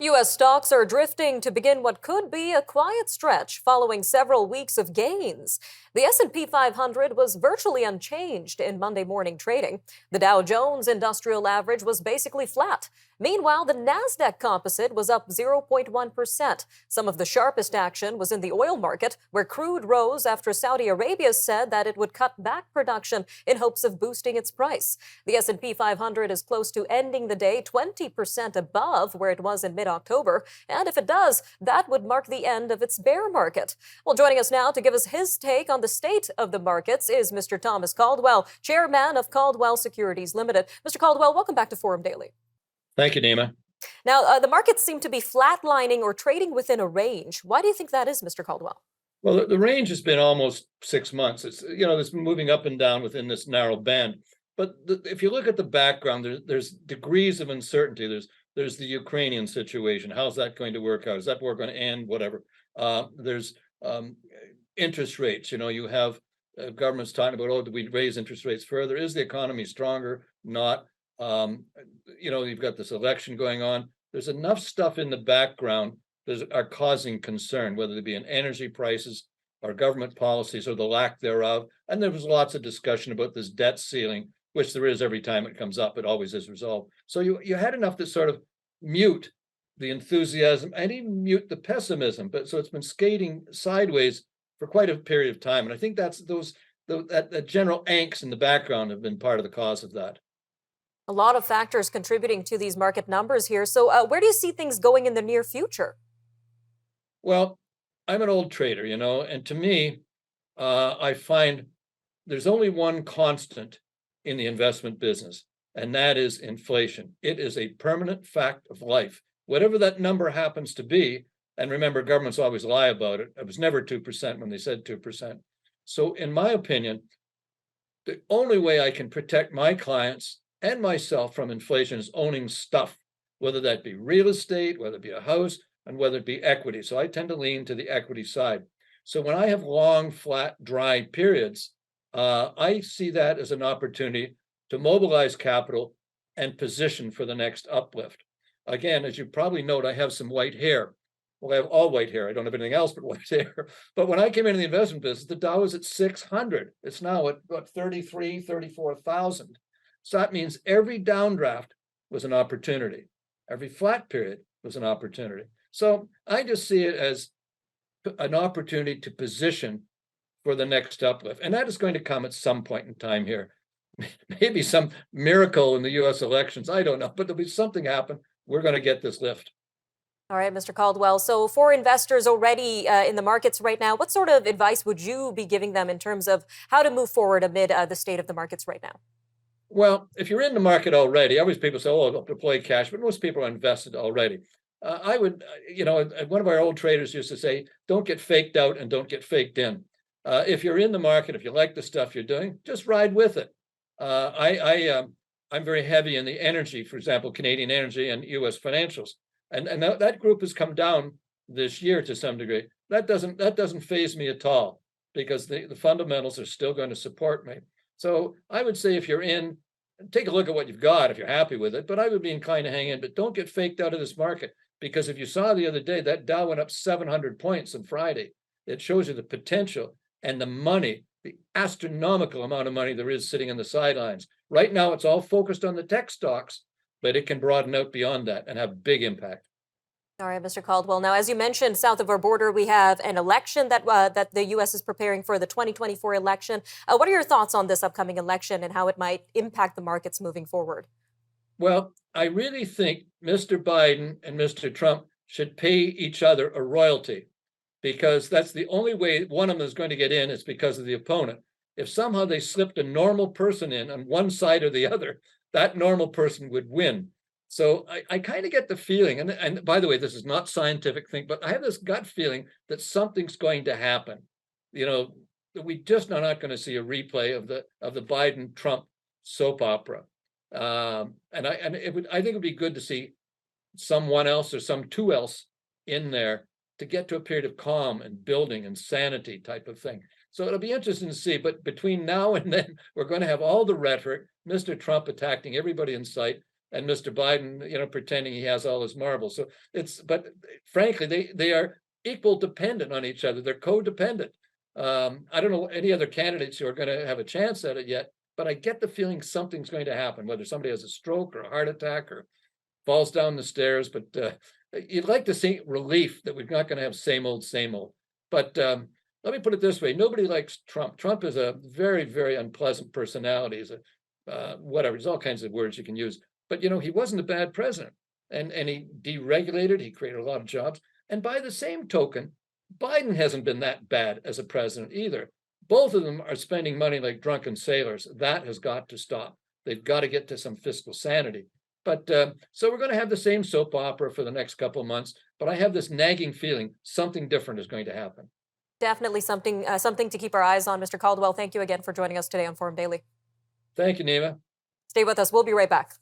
U.S. stocks are drifting to begin what could be a quiet stretch following several weeks of gains. The S&P 500 was virtually unchanged in Monday morning trading. The Dow Jones Industrial Average was basically flat. Meanwhile, the Nasdaq Composite was up 0.1%. Some of the sharpest action was in the oil market, where crude rose after Saudi Arabia said that it would cut back production in hopes of boosting its price. The S&P 500 is close to ending the day 20% above where it was in mid-October, and if it does, that would mark the end of its bear market. Well, joining us now to give us his take on the state of the markets is Mr. Thomas Caldwell, chairman of Caldwell Securities Ltd. Mr. Caldwell, welcome back to Forum Daily. Thank you, Nima. Now, the markets seem to be flatlining or trading within a range. Why do you think that is, Mr. Caldwell? Well, the range has been almost 6 months. It's been moving up and down within this narrow band. But if you look at the background, there's degrees of uncertainty. There's the Ukrainian situation. How's that going to work out? Is that war going to end? Whatever. There's interest rates. You have governments talking about, do we raise interest rates further? Is the economy stronger? Not. You've got this election going on. There's enough stuff in the background that are causing concern, whether it be in energy prices or government policies or the lack thereof. And there was lots of discussion about this debt ceiling, which there is every time it comes up. It always is resolved. So you had enough to sort of mute the enthusiasm and even mute the pessimism. But so it's been skating sideways for quite a period of time. And I think that's that general angst in the background have been part of the cause of that. A lot of factors contributing to these market numbers here. So where do you see things going in the near future? Well, I'm an old trader, and to me, I find there's only one constant in the investment business, and that is inflation. It is a permanent fact of life. Whatever that number happens to be, and remember, governments always lie about it. It was never 2% when they said 2%. So in my opinion, the only way I can protect my clients and myself from inflation is owning stuff, whether that be real estate, whether it be a house, and whether it be equity. So I tend to lean to the equity side. So when I have long, flat, dry periods, I see that as an opportunity to mobilize capital and position for the next uplift. Again, as you probably note, I have some white hair. Well, I have all white hair. I don't have anything else but white hair. But when I came into the investment business, the Dow was at 600. It's now at what, 33, 34,000. So that means every downdraft was an opportunity. Every flat period was an opportunity. So I just see it as an opportunity to position for the next uplift. And that is going to come at some point in time here. Maybe some miracle in the U.S. elections. I don't know, but there'll be something happen. We're going to get this lift. All right, Mr. Caldwell. So for investors already in the markets right now, what sort of advice would you be giving them in terms of how to move forward amid the state of the markets right now? Well, if you're in the market already, always people say, I'll deploy cash, but most people are invested already. I would, one of our old traders used to say, don't get faked out and don't get faked in. If you're in the market, if you like the stuff you're doing, just ride with it. I'm very heavy in the energy, for example, Canadian energy and U.S. financials. And that group has come down this year to some degree. That doesn't faze me at all because the fundamentals are still going to support me. So I would say if you're in, take a look at what you've got if you're happy with it, but I would be inclined to hang in, but don't get faked out of this market because if you saw the other day, that Dow went up 700 points on Friday. It shows you the potential and the money, the astronomical amount of money there is sitting on the sidelines. Right now, it's all focused on the tech stocks, but it can broaden out beyond that and have big impact. All right, Mr. Caldwell. Now, as you mentioned, south of our border, we have an election that the U.S. is preparing for, the 2024 election. What are your thoughts on this upcoming election and how it might impact the markets moving forward? Well, I really think Mr. Biden and Mr. Trump should pay each other a royalty because that's the only way one of them is going to get in is because of the opponent. If somehow they slipped a normal person in on one side or the other, that normal person would win. So I kind of get the feeling, and by the way, this is not scientific thing, but I have this gut feeling that something's going to happen. We just are not going to see a replay of the Biden-Trump soap opera. I think it would be good to see someone else or some two else in there to get to a period of calm and building and sanity type of thing. So it'll be interesting to see. But between now and then, we're going to have all the rhetoric, Mr. Trump attacking everybody in sight. and Mr. Biden, pretending he has all his marbles. So but frankly, they are equal dependent on each other. They're codependent. I don't know any other candidates who are going to have a chance at it yet, but I get the feeling something's going to happen, whether somebody has a stroke or a heart attack or falls down the stairs. But you'd like to see relief that we're not going to have same old, same old. But let me put it this way: nobody likes Trump. Trump is a very, very unpleasant personality. He's whatever. There's all kinds of words you can use. But he wasn't a bad president, and he deregulated. He created a lot of jobs. And by the same token, Biden hasn't been that bad as a president either. Both of them are spending money like drunken sailors. That has got to stop. They've got to get to some fiscal sanity. But so we're going to have the same soap opera for the next couple of months. But I have this nagging feeling something different is going to happen. Definitely something to keep our eyes on. Mr. Caldwell, thank you again for joining us today on Forum Daily. Thank you, Nima. Stay with us. We'll be right back.